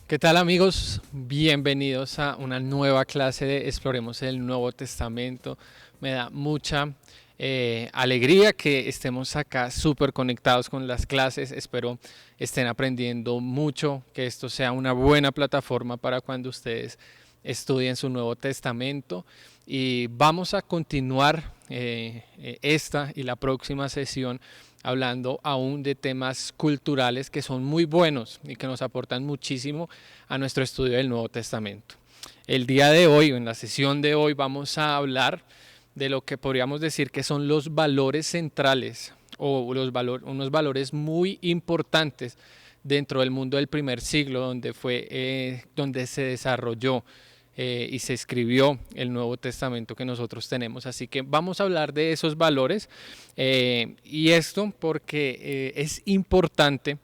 ¿Qué tal amigos? Bienvenidos a una nueva clase de Exploremos el Nuevo Testamento. Me da mucha alegría que estemos acá súper conectados con las clases. Espero estén aprendiendo mucho, que esto sea una buena plataforma para cuando ustedes estudien su Nuevo Testamento. Y vamos a continuar esta y la próxima sesión hablando aún de temas culturales que son muy buenos y que nos aportan muchísimo a nuestro estudio del Nuevo Testamento. El día de hoy, en la sesión de hoy, vamos a hablar de lo que podríamos decir que son los valores centrales o unos valores muy importantes dentro del mundo del primer siglo, donde se desarrolló y se escribió el Nuevo Testamento que nosotros tenemos. Así que vamos a hablar de esos valores y esto porque es importante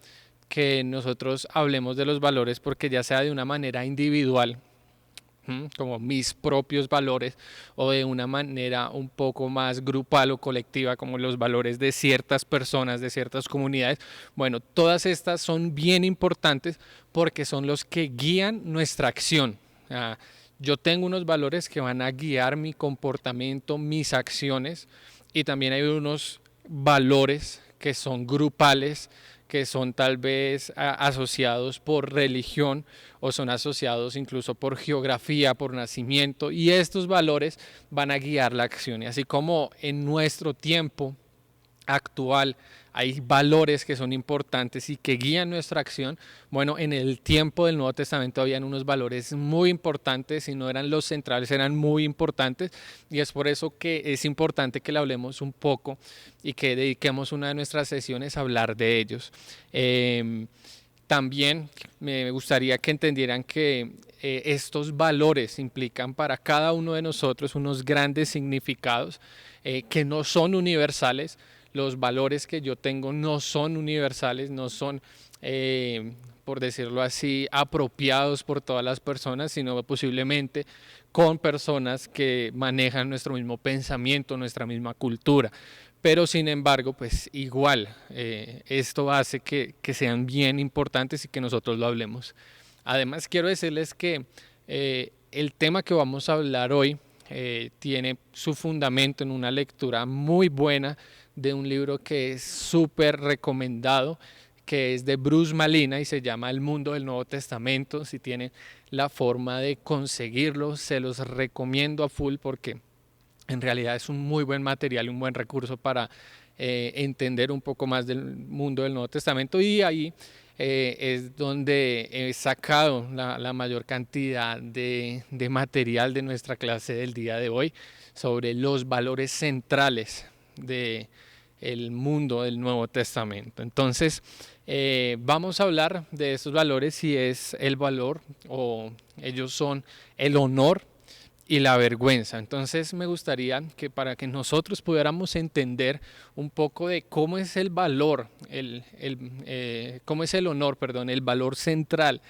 que nosotros hablemos de los valores porque ya sea de una manera individual, como mis propios valores, o de una manera un poco más grupal o colectiva, como los valores de ciertas personas, de ciertas comunidades. Bueno, todas estas son bien importantes porque son los que guían nuestra acción. Yo tengo unos valores que van a guiar mi comportamiento, mis acciones, y también hay unos valores que son grupales, que son tal vez asociados por religión o son asociados incluso por geografía, por nacimiento, y estos valores van a guiar la acción. Y así como en nuestro tiempo actual hay valores que son importantes y que guían nuestra acción, bueno, en el tiempo del Nuevo Testamento habían unos valores muy importantes y no eran los centrales, eran muy importantes, y es por eso que es importante que le hablemos un poco y que dediquemos una de nuestras sesiones a hablar de ellos. También me gustaría que entendieran que estos valores implican para cada uno de nosotros unos grandes significados que no son universales. Los valores que yo tengo no son universales, no son, por decirlo así, apropiados por todas las personas, sino posiblemente con personas que manejan nuestro mismo pensamiento, nuestra misma cultura. Pero sin embargo, pues igual, esto hace que sean bien importantes y que nosotros lo hablemos. Además, quiero decirles que el tema que vamos a hablar hoy tiene su fundamento en una lectura muy buena de un libro que es súper recomendado, que es de Bruce Malina y se llama El Mundo del Nuevo Testamento. Si tienen la forma de conseguirlo, se los recomiendo a full porque en realidad es un muy buen material y un buen recurso para entender un poco más del mundo del Nuevo Testamento, y ahí es donde he sacado la mayor cantidad de material de nuestra clase del día de hoy sobre los valores centrales del mundo del Nuevo Testamento. Entonces, vamos a hablar de estos valores y es el valor, o ellos son el honor y la vergüenza. Entonces me gustaría que para que nosotros pudiéramos entender un poco de cómo es el valor, cómo es el honor, perdón, el valor central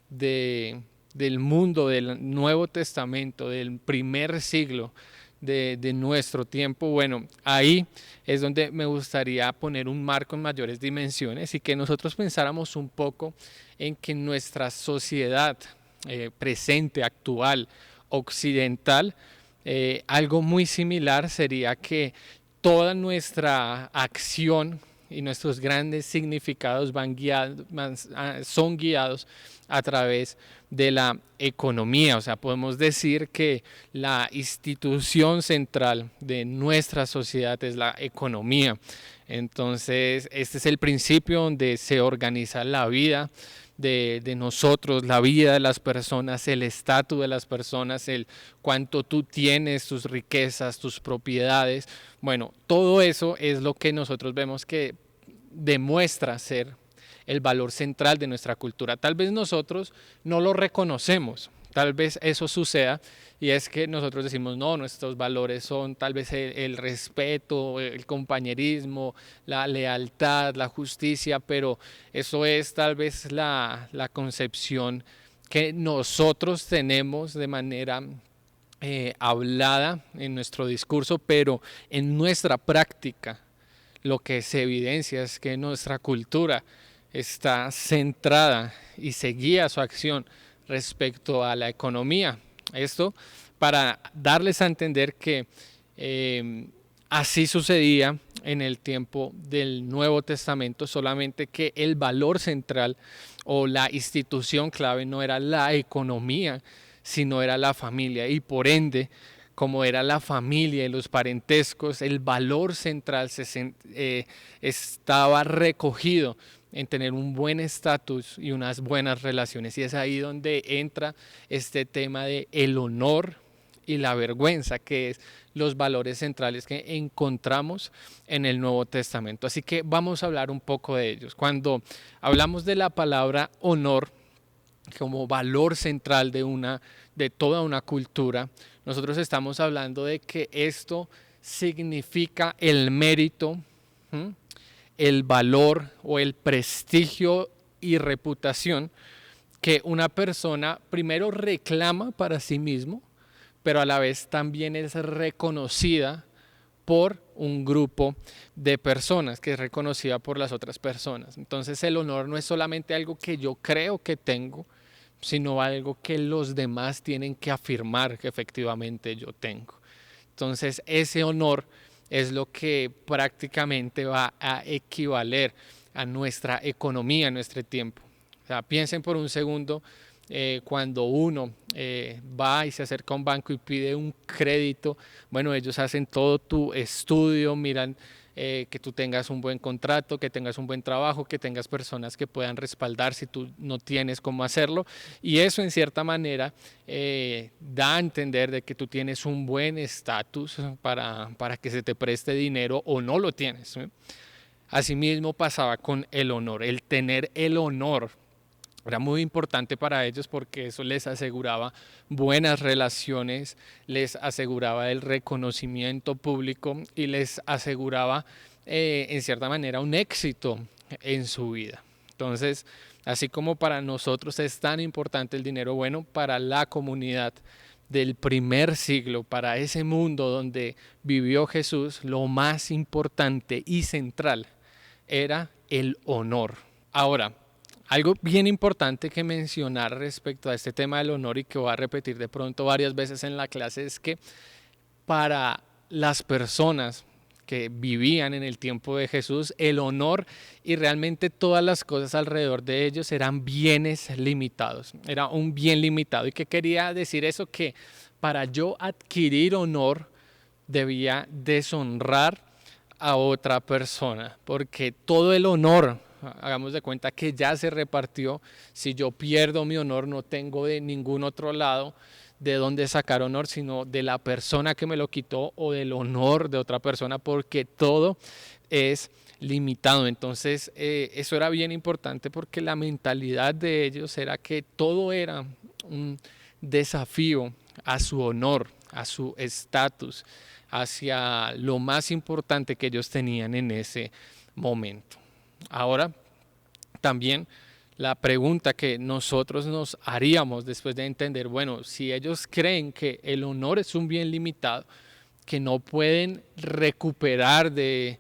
del mundo del Nuevo Testamento, del primer siglo de nuestro tiempo. Bueno, ahí es donde me gustaría poner un marco en mayores dimensiones y que nosotros pensáramos un poco en que nuestra sociedad presente, actual, occidental, algo muy similar sería que toda nuestra acción y nuestros grandes significados son guiados a través de la economía. O sea, podemos decir que la institución central de nuestra sociedad es la economía. Entonces, este es el principio donde se organiza la vida de nosotros, la vida de las personas, el estatus de las personas, el cuánto tú tienes, tus riquezas, tus propiedades. Bueno, todo eso es lo que nosotros vemos que demuestra ser el valor central de nuestra cultura. Tal vez nosotros no lo reconocemos, tal vez eso suceda, y es que nosotros decimos, no, nuestros valores son tal vez el respeto, el compañerismo, la lealtad, la justicia, pero eso es tal vez la concepción que nosotros tenemos de manera hablada en nuestro discurso, pero en nuestra práctica lo que se evidencia es que nuestra cultura está centrada y seguía su acción respecto a la economía. Esto para darles a entender que así sucedía en el tiempo del Nuevo Testamento, solamente que el valor central o la institución clave no era la economía, sino era la familia, y por ende, como era la familia y los parentescos, el valor central estaba recogido en tener un buen estatus y unas buenas relaciones. Y es ahí donde entra este tema de el honor y la vergüenza, que es los valores centrales que encontramos en el Nuevo Testamento. Así que vamos a hablar un poco de ellos. Cuando hablamos de la palabra honor como valor central de toda una cultura, nosotros estamos hablando de que esto significa el mérito, ¿sí?, el valor o el prestigio y reputación que una persona primero reclama para sí mismo, pero a la vez también es reconocida por un grupo de personas, que es reconocida por las otras personas. Entonces el honor no es solamente algo que yo creo que tengo, sino algo que los demás tienen que afirmar que efectivamente yo tengo. Entonces ese honor es lo que prácticamente va a equivaler a nuestra economía en nuestro tiempo. O sea, piensen por un segundo cuando uno va y se acerca a un banco y pide un crédito. Bueno, ellos hacen todo tu estudio, miran que tú tengas un buen contrato, que tengas un buen trabajo, que tengas personas que puedan respaldar si tú no tienes cómo hacerlo, y eso en cierta manera da a entender de que tú tienes un buen estatus para que se te preste dinero o no lo tienes, ¿eh? Asimismo pasaba con el honor, el tener el honor era muy importante para ellos porque eso les aseguraba buenas relaciones, les aseguraba el reconocimiento público y les aseguraba en cierta manera un éxito en su vida. Entonces, así como para nosotros es tan importante el dinero, bueno, para la comunidad del primer siglo, para ese mundo donde vivió Jesús, lo más importante y central era el honor. Ahora, algo bien importante que mencionar respecto a este tema del honor y que voy a repetir de pronto varias veces en la clase es que para las personas que vivían en el tiempo de Jesús, el honor y realmente todas las cosas alrededor de ellos eran bienes limitados, era un bien limitado. ¿Y qué quería decir eso? Que para yo adquirir honor debía deshonrar a otra persona, porque todo el honor, hagamos de cuenta que ya se repartió. Si yo pierdo mi honor, no tengo de ningún otro lado de dónde sacar honor, sino de la persona que me lo quitó o del honor de otra persona, porque todo es limitado. Entonces eso era bien importante porque la mentalidad de ellos era que todo era un desafío a su honor, a su estatus, hacia lo más importante que ellos tenían en ese momento. Ahora, también la pregunta que nosotros nos haríamos después de entender, bueno, si ellos creen que el honor es un bien limitado, que no pueden recuperar de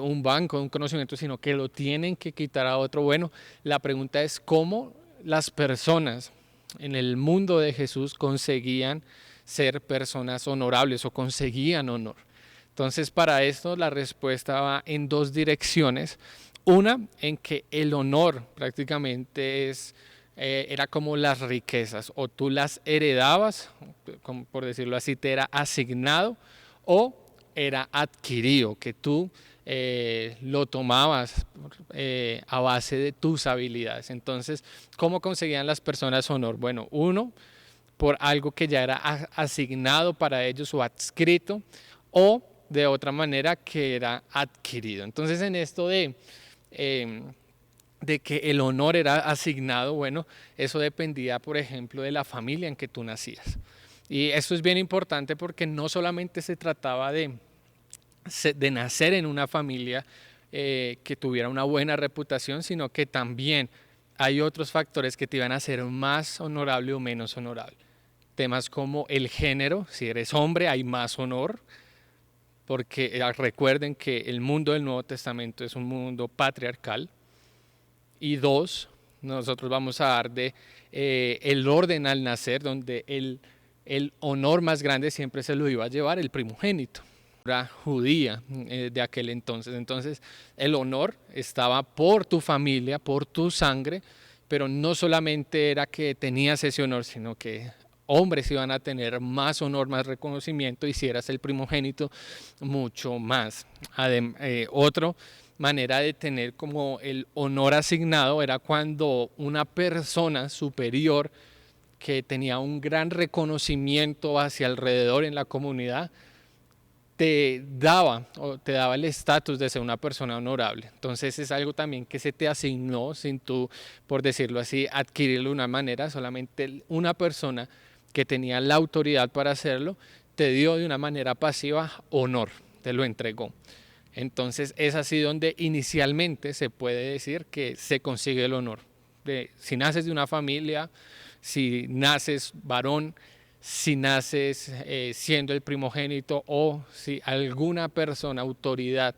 un banco, de un conocimiento, sino que lo tienen que quitar a otro, bueno, la pregunta es cómo las personas en el mundo de Jesús conseguían ser personas honorables o conseguían honor. Entonces, para esto la respuesta va en dos direcciones. Una, en que el honor prácticamente era como las riquezas, o tú las heredabas, como por decirlo así, te era asignado, o era adquirido, que tú lo tomabas a base de tus habilidades. Entonces, ¿cómo conseguían las personas honor? Bueno, uno, por algo que ya era asignado para ellos o adscrito, o de otra manera que era adquirido. Entonces, en esto de que el honor era asignado, bueno, eso dependía, por ejemplo, de la familia en que tú nacías. Y esto es bien importante porque no solamente se trataba de nacer en una familia que tuviera una buena reputación, sino que también hay otros factores que te iban a hacer más honorable o menos honorable. Temas como el género, si eres hombre hay más honor, porque recuerden que el mundo del Nuevo Testamento es un mundo patriarcal, y 2, nosotros vamos a dar de el orden al nacer, donde el honor más grande siempre se lo iba a llevar el primogénito. Era judía de aquel entonces. Entonces el honor estaba por tu familia, por tu sangre, pero no solamente era que tenías ese honor, sino que hombres iban a tener más honor, más reconocimiento, y si eras el primogénito, mucho más. Otra manera de tener como el honor asignado era cuando una persona superior que tenía un gran reconocimiento hacia alrededor en la comunidad te daba el estatus de ser una persona honorable. Entonces es algo también que se te asignó sin tú, por decirlo así, adquirirlo de una manera. Solamente una persona que tenía la autoridad para hacerlo te dio de una manera pasiva honor, te lo entregó. Entonces es así donde inicialmente se puede decir que se consigue el honor. Si naces de una familia, si naces varón, si naces siendo el primogénito, o si alguna persona, autoridad,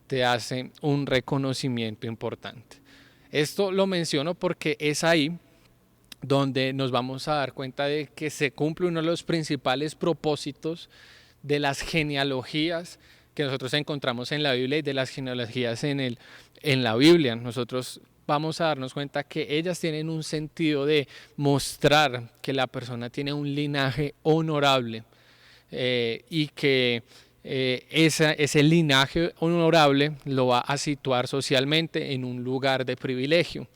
te hace un reconocimiento importante. Esto lo menciono porque es ahí donde nos vamos a dar cuenta de que se cumple uno de los principales propósitos de las genealogías que nosotros encontramos en la Biblia y de las genealogías en la Biblia. Nosotros vamos a darnos cuenta que ellas tienen un sentido de mostrar que la persona tiene un linaje honorable y que ese linaje honorable lo va a situar socialmente en un lugar de privilegio.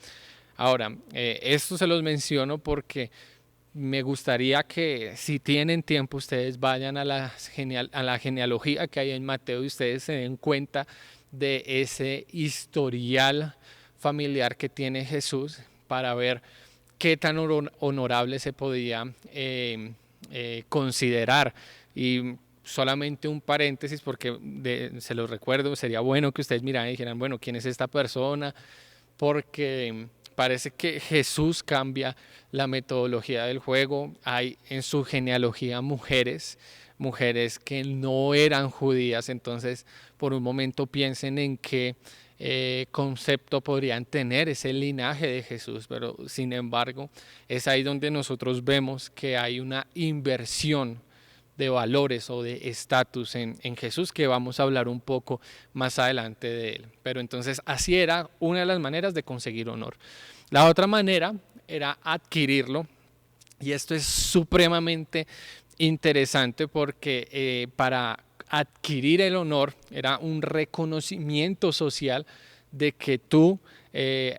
Ahora, esto se los menciono porque me gustaría que, si tienen tiempo, ustedes vayan a la genealogía que hay en Mateo y ustedes se den cuenta de ese historial familiar que tiene Jesús, para ver qué tan honorable se podía considerar. Y solamente un paréntesis, porque se los recuerdo, sería bueno que ustedes miraran y dijeran, bueno, ¿quién es esta persona? Porque parece que Jesús cambia la metodología del juego. Hay en su genealogía mujeres que no eran judías. Entonces, por un momento piensen en qué concepto podrían tener ese linaje de Jesús, pero sin embargo es ahí donde nosotros vemos que hay una inversión de valores o de estatus en Jesús, que vamos a hablar un poco más adelante de él. Pero entonces así era una de las maneras de conseguir honor. La otra manera era adquirirlo, y esto es supremamente interesante porque para adquirir el honor era un reconocimiento social de que tú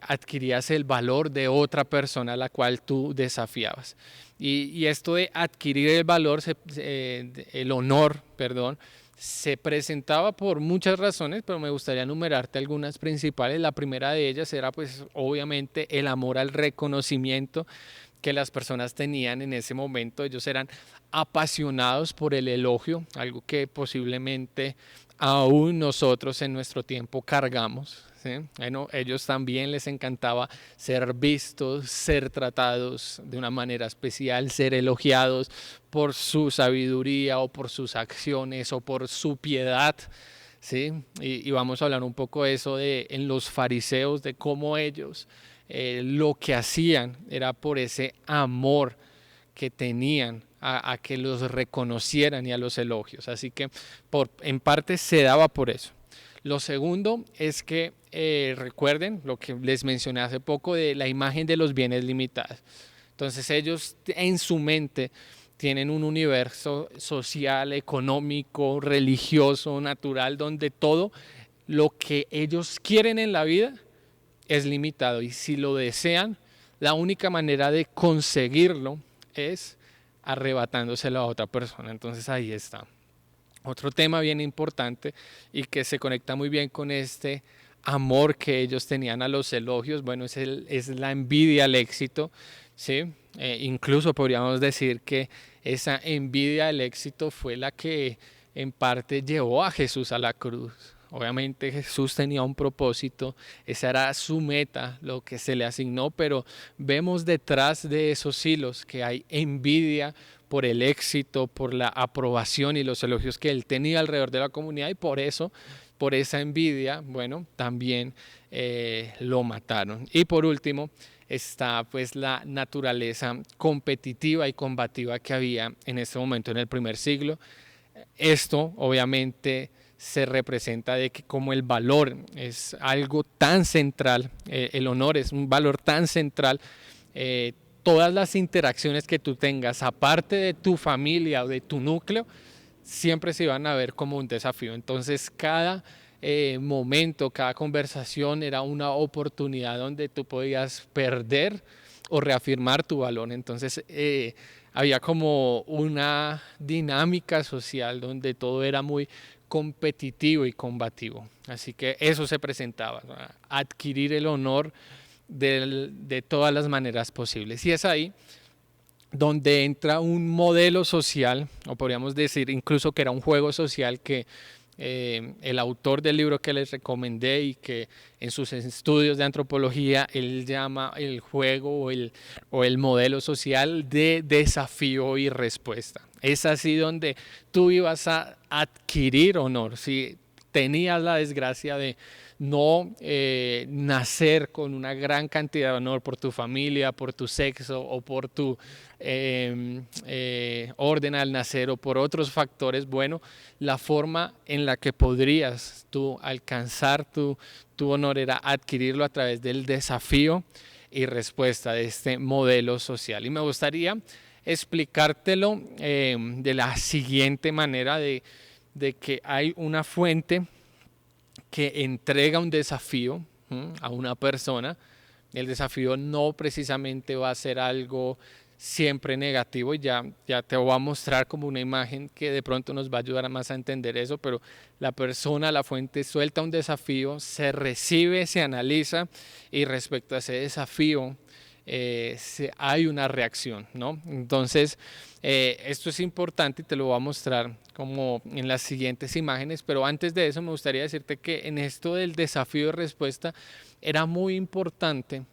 adquirías el valor de otra persona a la cual tú desafiabas. Y esto de adquirir el valor, el honor, perdón, se presentaba por muchas razones, pero me gustaría enumerarte algunas principales. La primera de ellas era, pues, obviamente el amor al reconocimiento que las personas tenían en ese momento. Ellos eran apasionados por el elogio, algo que posiblemente aún nosotros en nuestro tiempo cargamos. ¿Sí? Bueno, ellos también les encantaba ser vistos, ser tratados de una manera especial, ser elogiados por su sabiduría o por sus acciones o por su piedad. ¿Sí? Y vamos a hablar un poco de eso en los fariseos, de cómo ellos lo que hacían era por ese amor que tenían a que los reconocieran y a los elogios. Así que en parte se daba por eso. Lo segundo es que recuerden lo que les mencioné hace poco de la imagen de los bienes limitados. Entonces ellos en su mente tienen un universo social, económico, religioso, natural, donde todo lo que ellos quieren en la vida es limitado, y si lo desean, la única manera de conseguirlo es arrebatándoselo a otra persona. Entonces ahí está. Otro tema bien importante y que se conecta muy bien con este amor que ellos tenían a los elogios, bueno, es la envidia al éxito, ¿sí? Incluso podríamos decir que esa envidia al éxito fue la que en parte llevó a Jesús a la cruz. Obviamente Jesús tenía un propósito, esa era su meta, lo que se le asignó, pero vemos detrás de esos hilos que hay envidia por el éxito, por la aprobación y los elogios que él tenía alrededor de la comunidad, y por eso por esa envidia, bueno, también lo mataron. Y por último está pues la naturaleza competitiva y combativa que había en ese momento en el primer siglo. Esto obviamente se representa de que como el valor es algo tan central, el honor es un valor tan central, eh, todas las interacciones que tú tengas, aparte de tu familia o de tu núcleo, siempre se iban a ver como un desafío. Entonces cada momento, cada conversación era una oportunidad donde tú podías perder o reafirmar tu valor. Entonces había como una dinámica social donde todo era muy competitivo y combativo. Así que eso se presentaba, ¿no? Adquirir el honor de todas las maneras posibles. Y es ahí donde entra un modelo social, o podríamos decir incluso que era un juego social que el autor del libro que les recomendé y que en sus estudios de antropología él llama el juego o el modelo social de desafío y respuesta. Es así donde tú ibas a adquirir honor. Si tenías la desgracia de no nacer con una gran cantidad de honor por tu familia, por tu sexo o por tu orden al nacer o por otros factores, bueno, la forma en la que podrías tú alcanzar tu honor era adquirirlo a través del desafío y respuesta de este modelo social. Y me gustaría explicártelo de la siguiente manera de que hay una fuente que entrega un desafío a una persona. El desafío no precisamente va a ser algo siempre negativo y ya te voy a mostrar como una imagen que de pronto nos va a ayudar más a entender eso, pero la persona, la fuente suelta un desafío, se recibe, se analiza y respecto a ese desafío hay una reacción, ¿no? Entonces, esto es importante y te lo voy a mostrar como en las siguientes imágenes, pero antes de eso me gustaría decirte que en esto del desafío de respuesta era muy importante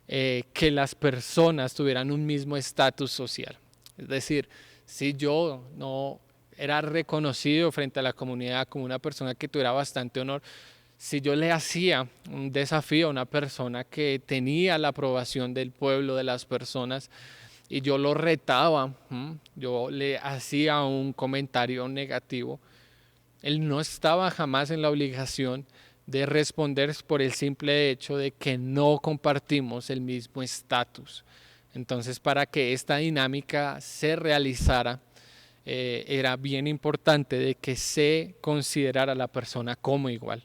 que las personas tuvieran un mismo estatus social. Es decir, si yo no era reconocido frente a la comunidad como una persona que tuviera bastante honor, si yo le hacía un desafío a una persona que tenía la aprobación del pueblo, de las personas, y yo lo retaba, yo le hacía un comentario negativo, él no estaba jamás en la obligación de responder por el simple hecho de que no compartimos el mismo estatus. Entonces, para que esta dinámica se realizara, era bien importante de que se considerara a la persona como igual.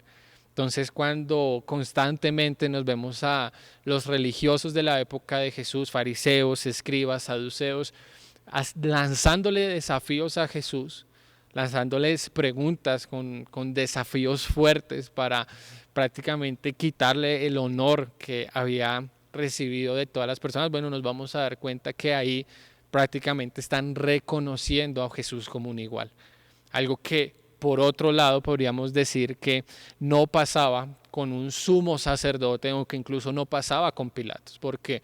Entonces, cuando constantemente nos vemos a los religiosos de la época de Jesús, fariseos, escribas, saduceos, lanzándole desafíos a Jesús, lanzándoles preguntas con desafíos fuertes para prácticamente quitarle el honor que había recibido de todas las personas, bueno, nos vamos a dar cuenta que ahí prácticamente están reconociendo a Jesús como un igual. Algo que por otro lado podríamos decir que no pasaba con un sumo sacerdote o que incluso no pasaba con Pilatos, porque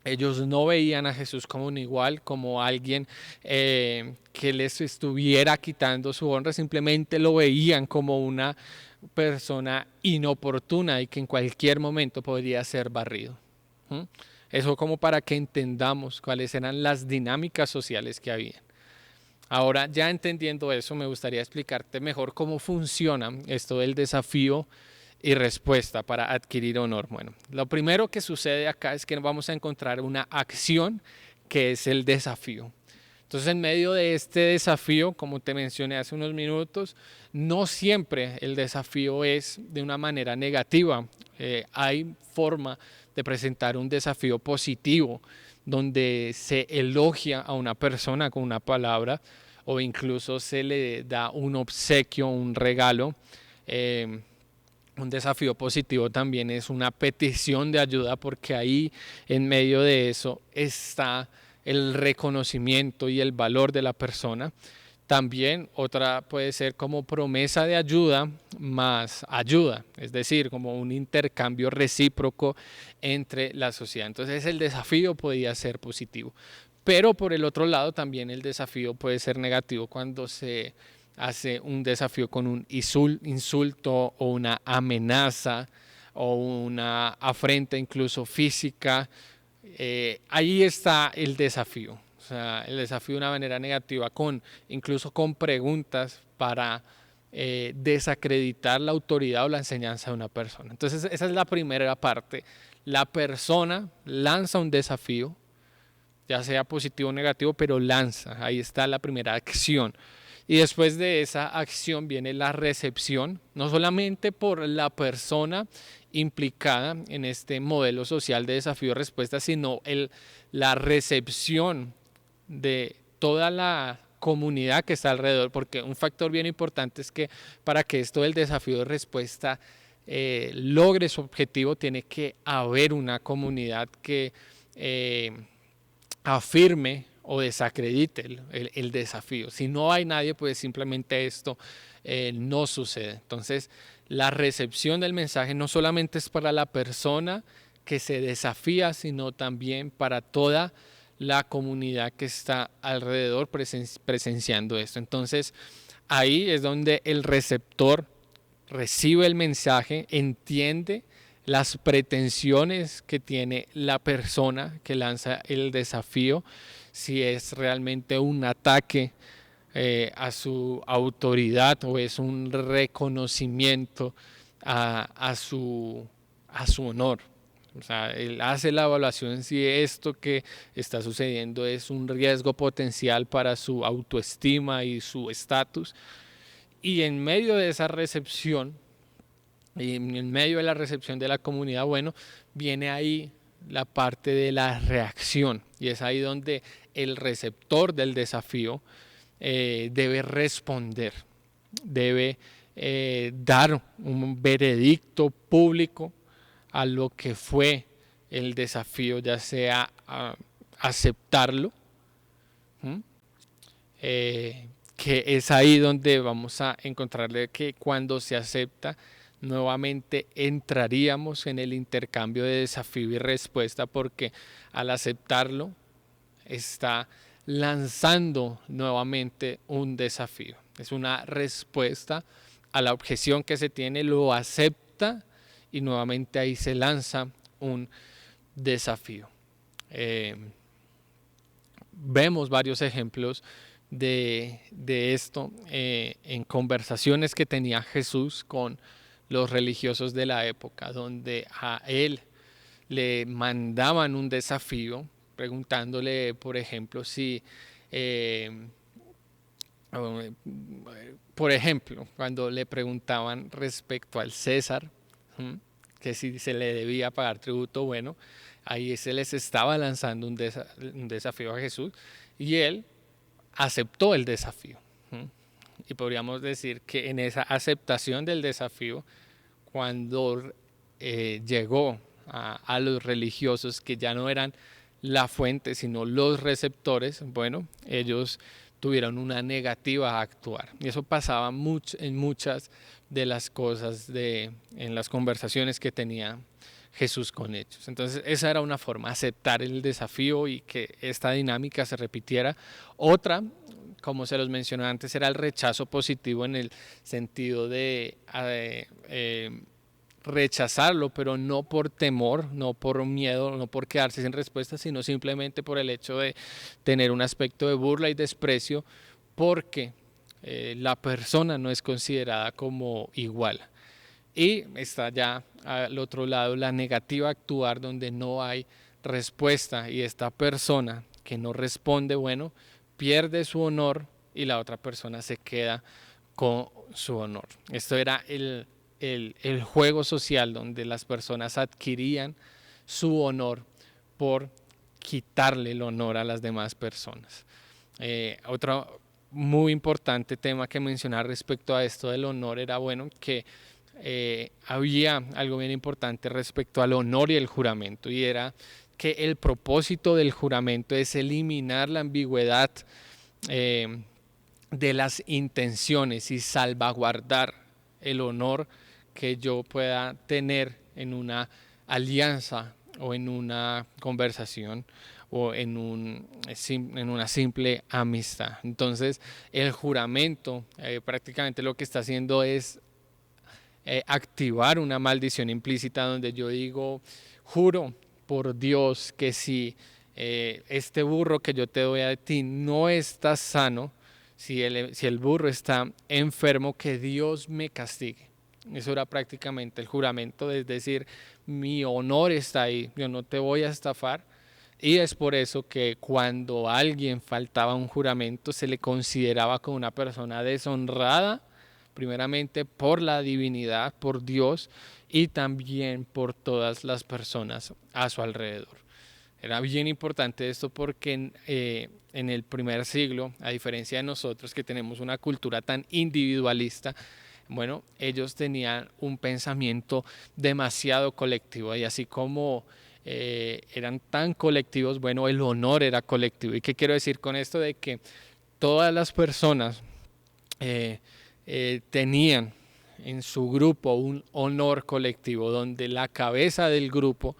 ellos no veían a Jesús como un igual, como alguien que les estuviera quitando su honra, simplemente lo veían como una persona inoportuna y que en cualquier momento podría ser barrido. Eso como para que entendamos cuáles eran las dinámicas sociales que había. Ahora, ya entendiendo eso, me gustaría explicarte mejor cómo funciona esto del desafío y respuesta para adquirir honor. Bueno, lo primero que sucede acá es que vamos a encontrar una acción que es el desafío. Entonces, en medio de este desafío, como te mencioné hace unos minutos, no siempre el desafío es de una manera negativa. Hay forma de presentar un desafío positivo, donde se elogia a una persona con una palabra o incluso se le da un obsequio, un regalo. Un desafío positivo también es una petición de ayuda porque ahí en medio de eso está el reconocimiento y el valor de la persona. También otra puede ser como promesa de ayuda más ayuda, es decir, como un intercambio recíproco entre la sociedad. Entonces el desafío podía ser positivo, pero por el otro lado también el desafío puede ser negativo cuando se hace un desafío con un insulto o una amenaza o una afrenta incluso física, ahí está el desafío. O sea, el desafío de una manera negativa, incluso con preguntas para desacreditar la autoridad o la enseñanza de una persona. Entonces, esa es la primera parte. La persona lanza un desafío, ya sea positivo o negativo, pero lanza. Ahí está la primera acción. Y después de esa acción viene la recepción, no solamente por la persona implicada en este modelo social de desafío-respuesta, sino la recepción de toda la comunidad que está alrededor, porque un factor bien importante es que para que esto del desafío de respuesta logre su objetivo, tiene que haber una comunidad que afirme o desacredite el desafío. Si no hay nadie, pues simplemente esto no sucede. Entonces, la recepción del mensaje no solamente es para la persona que se desafía, sino también para toda la comunidad que está alrededor presenciando esto. Entonces, ahí es donde el receptor recibe el mensaje, entiende las pretensiones que tiene la persona que lanza el desafío, si es realmente un ataque a su autoridad o es un reconocimiento a su honor. O sea, él hace la evaluación si esto que está sucediendo es un riesgo potencial para su autoestima y su estatus. Y en medio de esa recepción, y en medio de la recepción de la comunidad, bueno, viene ahí la parte de la reacción. Y es ahí donde el receptor del desafío debe responder, debe dar un veredicto público a lo que fue el desafío, ya sea aceptarlo, que es ahí donde vamos a encontrarle que cuando se acepta, nuevamente entraríamos en el intercambio de desafío y respuesta, porque al aceptarlo está lanzando nuevamente un desafío. Es una respuesta a la objeción que se tiene, lo acepta y nuevamente ahí se lanza un desafío. Vemos varios ejemplos de esto en conversaciones que tenía Jesús con los religiosos de la época, donde a él le mandaban un desafío preguntándole, por ejemplo, si, por ejemplo, cuando le preguntaban respecto al César, que si se le debía pagar tributo, bueno, ahí se les estaba lanzando un desafío a Jesús y él aceptó el desafío. Y podríamos decir que en esa aceptación del desafío, cuando llegó a los religiosos, que ya no eran la fuente, sino los receptores, bueno, ellos tuvieron una negativa a actuar. Y eso pasaba en muchas de las cosas en las conversaciones que tenía Jesús con ellos. Entonces, esa era una forma, aceptar el desafío y que esta dinámica se repitiera. Otra, como se los mencioné antes, era el rechazo positivo, en el sentido de rechazarlo, pero no por temor, no por miedo, no por quedarse sin respuesta, sino simplemente por el hecho de tener un aspecto de burla y desprecio, porque la persona no es considerada como igual. Y está ya al otro lado la negativa a actuar, donde no hay respuesta y esta persona que no responde, bueno, pierde su honor y la otra persona se queda con su honor. Esto era el juego social, donde las personas adquirían su honor por quitarle el honor a las demás personas. Otro muy importante tema que mencionar respecto a esto del honor era, bueno, que había algo bien importante respecto al honor y el juramento, y era que el propósito del juramento es eliminar la ambigüedad de las intenciones y salvaguardar el honor que yo pueda tener en una alianza o en una conversación o en una simple amistad. Entonces, el juramento prácticamente lo que está haciendo es activar una maldición implícita donde yo digo, juro por Dios que si este burro que yo te doy a ti no está sano, si el burro está enfermo, que Dios me castigue. Eso era prácticamente el juramento, es decir, mi honor está ahí, yo no te voy a estafar. Y es por eso que cuando alguien faltaba un juramento se le consideraba como una persona deshonrada, primeramente por la divinidad, por Dios y también por todas las personas a su alrededor. Era bien importante esto porque en el primer siglo, a diferencia de nosotros que tenemos una cultura tan individualista, bueno, ellos tenían un pensamiento demasiado colectivo y así como eran tan colectivos, bueno, el honor era colectivo. ¿Y qué quiero decir con esto? De que todas las personas eh, tenían en su grupo un honor colectivo, donde la cabeza del grupo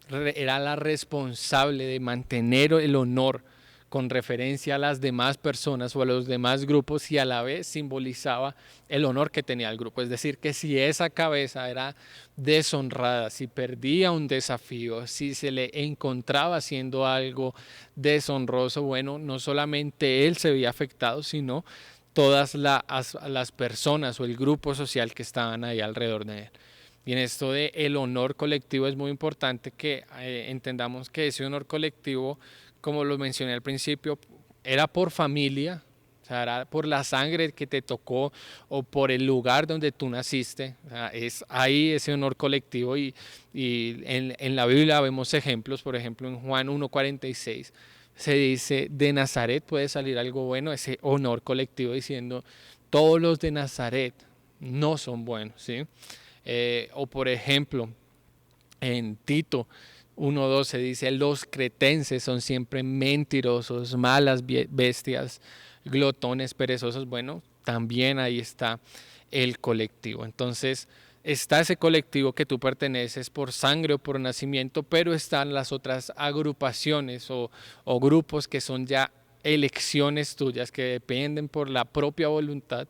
era la responsable de mantener el honor con referencia a las demás personas o a los demás grupos y a la vez simbolizaba el honor que tenía el grupo. Es decir, que si esa cabeza era deshonrada, si perdía un desafío, si se le encontraba haciendo algo deshonroso, bueno, no solamente él se veía afectado, sino todas las personas o el grupo social que estaban ahí alrededor de él. Y en esto de el honor colectivo es muy importante que entendamos que ese honor colectivo, como lo mencioné al principio, era por familia, o sea, era por la sangre que te tocó o por el lugar donde tú naciste. O sea, es ahí ese honor colectivo y en la Biblia vemos ejemplos, por ejemplo en Juan 1:46 se dice, de Nazaret puede salir algo bueno, ese honor colectivo diciendo, todos los de Nazaret no son buenos, ¿sí? O por ejemplo, en Tito 1:12 dice, los cretenses son siempre mentirosos, malas bestias, glotones, perezosos. Bueno, también ahí está el colectivo. Entonces, está ese colectivo que tú perteneces por sangre o por nacimiento, pero están las otras agrupaciones o grupos que son ya elecciones tuyas que dependen por la propia voluntad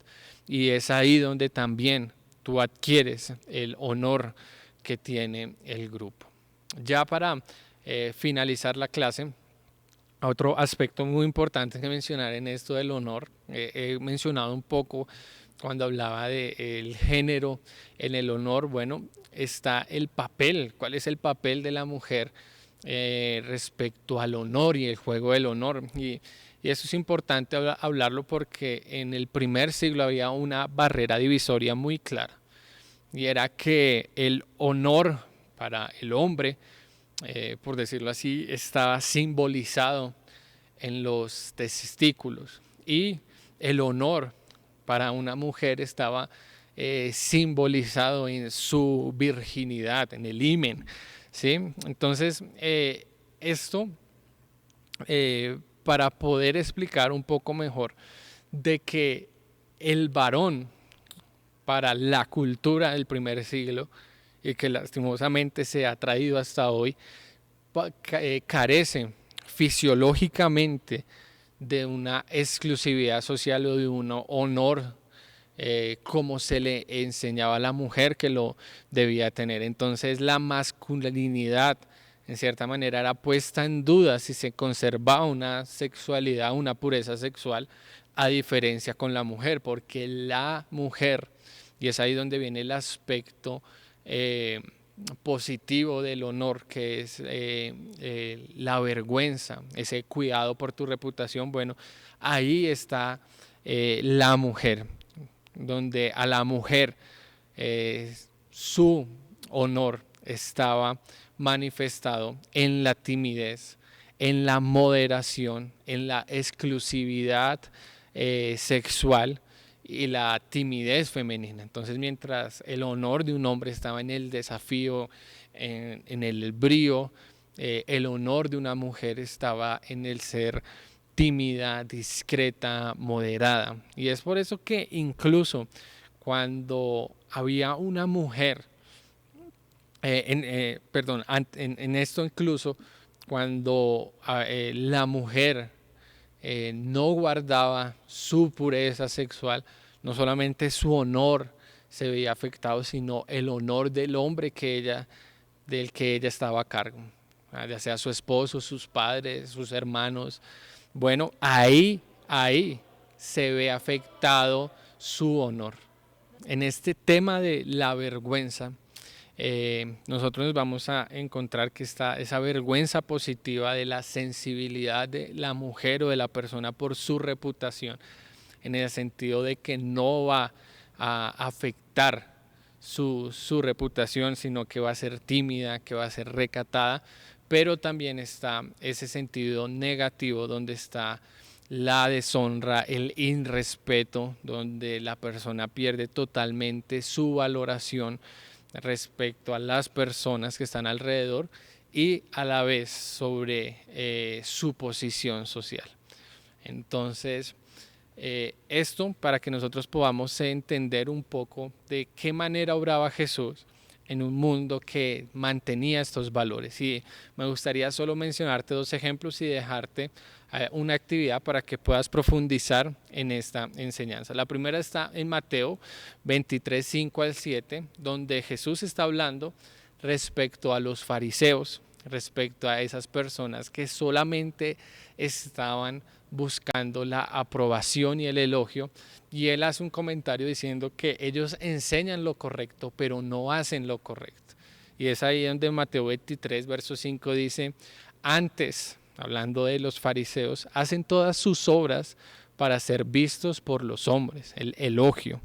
y es ahí donde también tú adquieres el honor que tiene el grupo. Ya para finalizar la clase, otro aspecto muy importante que mencionar en esto del honor, he mencionado un poco cuando hablaba del género en el honor, bueno, está el papel, cuál es el papel de la mujer respecto al honor y el juego del honor. Y eso es importante hablarlo porque en el primer siglo había una barrera divisoria muy clara y era que el honor para el hombre, por decirlo así, estaba simbolizado en los testículos y el honor para una mujer estaba simbolizado en su virginidad, en el himen, ¿sí? Entonces, esto para poder explicar un poco mejor de que el varón para la cultura del primer siglo y que lastimosamente se ha traído hasta hoy, carece fisiológicamente de una exclusividad social o de un honor como se le enseñaba a la mujer que lo debía tener. Entonces la masculinidad en cierta manera era puesta en duda si se conservaba una sexualidad, una pureza sexual, a diferencia con la mujer, porque la mujer, y es ahí donde viene el aspecto positivo del honor, que es la vergüenza, ese cuidado por tu reputación, bueno, ahí está la mujer, donde a la mujer su honor estaba manifestado en la timidez, en la moderación, en la exclusividad sexual y la timidez femenina. Entonces, mientras el honor de un hombre estaba en el desafío, en el brío, el honor de una mujer estaba en el ser tímida, discreta, moderada. Y es por eso que incluso cuando había una mujer en esto incluso cuando la mujer no guardaba su pureza sexual, no solamente su honor se veía afectado, sino el honor del hombre del que ella estaba a cargo, ya sea su esposo, sus padres, sus hermanos. Bueno, ahí se ve afectado su honor. En este tema de la vergüenza, nosotros nos vamos a encontrar que está esa vergüenza positiva de la sensibilidad de la mujer o de la persona por su reputación, en el sentido de que no va a afectar su reputación, sino que va a ser tímida, que va a ser recatada, pero también está ese sentido negativo donde está la deshonra, el irrespeto, donde la persona pierde totalmente su valoración respecto a las personas que están alrededor y a la vez sobre su posición social. Entonces, esto para que nosotros podamos entender un poco de qué manera obraba Jesús en un mundo que mantenía estos valores. Y me gustaría solo mencionarte dos ejemplos y dejarte una actividad para que puedas profundizar en esta enseñanza. La primera está en Mateo 23, 5 al 7, donde Jesús está hablando respecto a los fariseos, respecto a esas personas que solamente estaban buscando la aprobación y el elogio, y él hace un comentario diciendo que ellos enseñan lo correcto pero no hacen lo correcto, y es ahí donde Mateo 23 verso 5 dice: antes, hablando de los fariseos, hacen todas sus obras para ser vistos por los hombres, el elogio,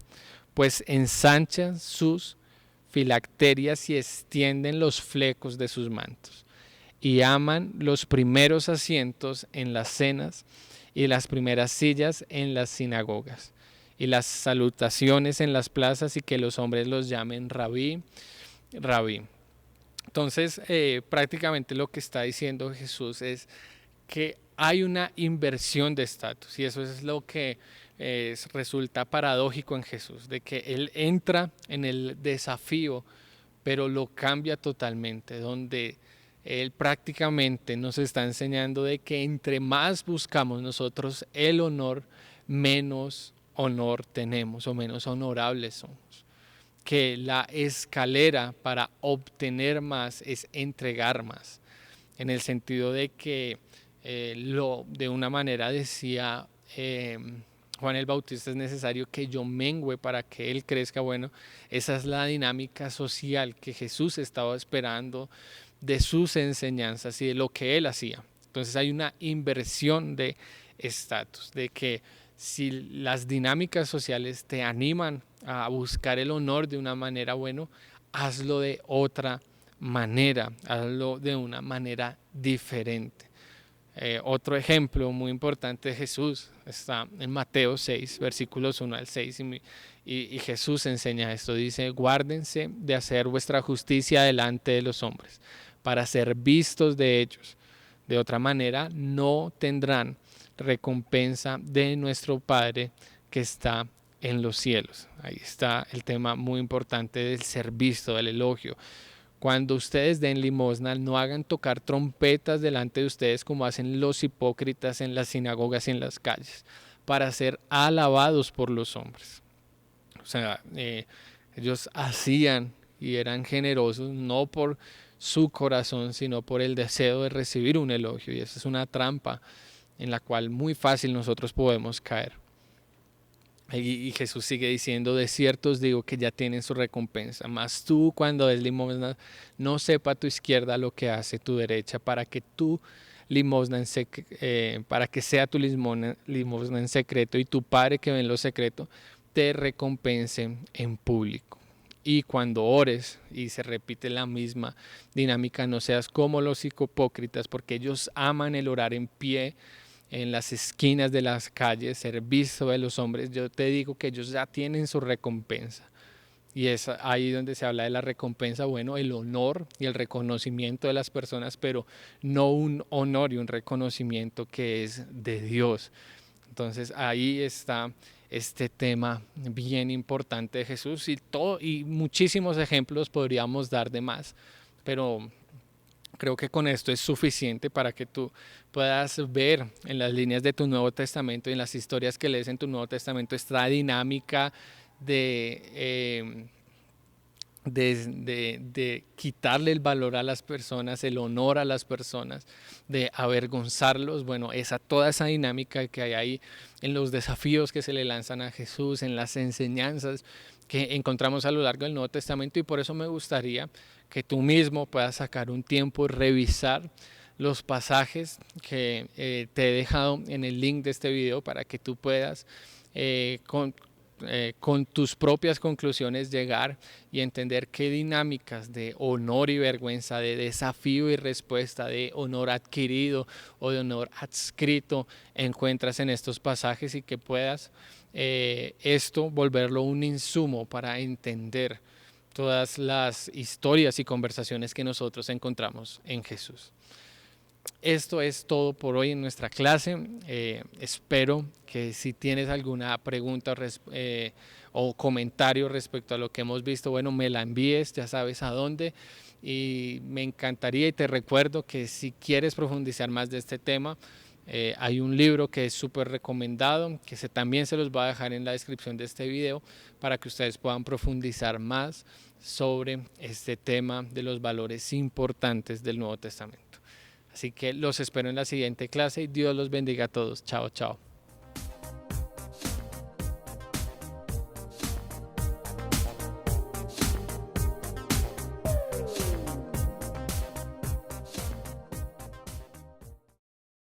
pues ensanchan sus filacterias y extienden los flecos de sus mantos, y aman los primeros asientos en las cenas y las primeras sillas en las sinagogas y las salutaciones en las plazas, y que los hombres los llamen rabí, rabí. Entonces, prácticamente lo que está diciendo Jesús es que hay una inversión de estatus, y eso es lo que resulta paradójico en Jesús, de que Él entra en el desafío, pero lo cambia totalmente, donde Él prácticamente nos está enseñando de que entre más buscamos nosotros el honor, menos honor tenemos o menos honorables somos. Que la escalera para obtener más es entregar más, en el sentido de que de una manera decía Juan el Bautista: es necesario que yo mengüe para que él crezca. Bueno, esa es la dinámica social que Jesús estaba esperando de sus enseñanzas y de lo que él hacía. Entonces hay una inversión de estatus, de que si las dinámicas sociales te animan a buscar el honor de una manera, bueno, hazlo de otra manera, hazlo de una manera diferente. Otro ejemplo muy importante de Jesús está en Mateo 6, versículos 1 al 6, y Jesús enseña esto, dice: guárdense de hacer vuestra justicia delante de los hombres, para ser vistos de ellos. De otra manera, no tendrán recompensa de nuestro Padre que está en los cielos. Ahí está el tema muy importante del ser visto, del elogio. Cuando ustedes den limosna, no hagan tocar trompetas delante de ustedes como hacen los hipócritas en las sinagogas y en las calles, para ser alabados por los hombres. O sea, ellos hacían y eran generosos no por su corazón, sino por el deseo de recibir un elogio. Y esa es una trampa en la cual muy fácil nosotros podemos caer. Y Jesús sigue diciendo: de cierto os digo que ya tienen su recompensa. Mas tú, cuando des limosna, no sepa tu izquierda lo que hace tu derecha, para que tu limosna para que sea tu limosna en secreto, y tu Padre que ve en lo secreto te recompense en público. Y cuando ores, y se repite la misma dinámica, no seas como los hipócritas, porque ellos aman el orar en pie en las esquinas de las calles, ser visto de los hombres. Yo te digo que ellos ya tienen su recompensa. Y es ahí donde se habla de la recompensa, bueno, el honor y el reconocimiento de las personas, pero no un honor y un reconocimiento que es de Dios. Entonces ahí está este tema bien importante de Jesús y muchísimos ejemplos podríamos dar de más, pero creo que con esto es suficiente para que tú puedas ver en las líneas de tu Nuevo Testamento y en las historias que lees en tu Nuevo Testamento esta dinámica de, de quitarle el valor a las personas, el honor a las personas, de avergonzarlos. Bueno, toda esa dinámica que hay ahí en los desafíos que se le lanzan a Jesús, en las enseñanzas que encontramos a lo largo del Nuevo Testamento, y por eso me gustaría que tú mismo puedas sacar un tiempo y revisar los pasajes que te he dejado en el link de este video para que tú puedas con tus propias conclusiones llegar y entender qué dinámicas de honor y vergüenza, de desafío y respuesta, de honor adquirido o de honor adscrito encuentras en estos pasajes, y que puedas esto volverlo un insumo para entender todas las historias y conversaciones que nosotros encontramos en Jesús. Esto es todo por hoy en nuestra clase. Espero que si tienes alguna pregunta o comentario respecto a lo que hemos visto, bueno, me la envíes, ya sabes a dónde. Y me encantaría, y te recuerdo que si quieres profundizar más de este tema, hay un libro que es súper recomendado, que también se los voy a dejar en la descripción de este video para que ustedes puedan profundizar más sobre este tema de los valores importantes del Nuevo Testamento. Así que los espero en la siguiente clase y Dios los bendiga a todos. Chao, chao.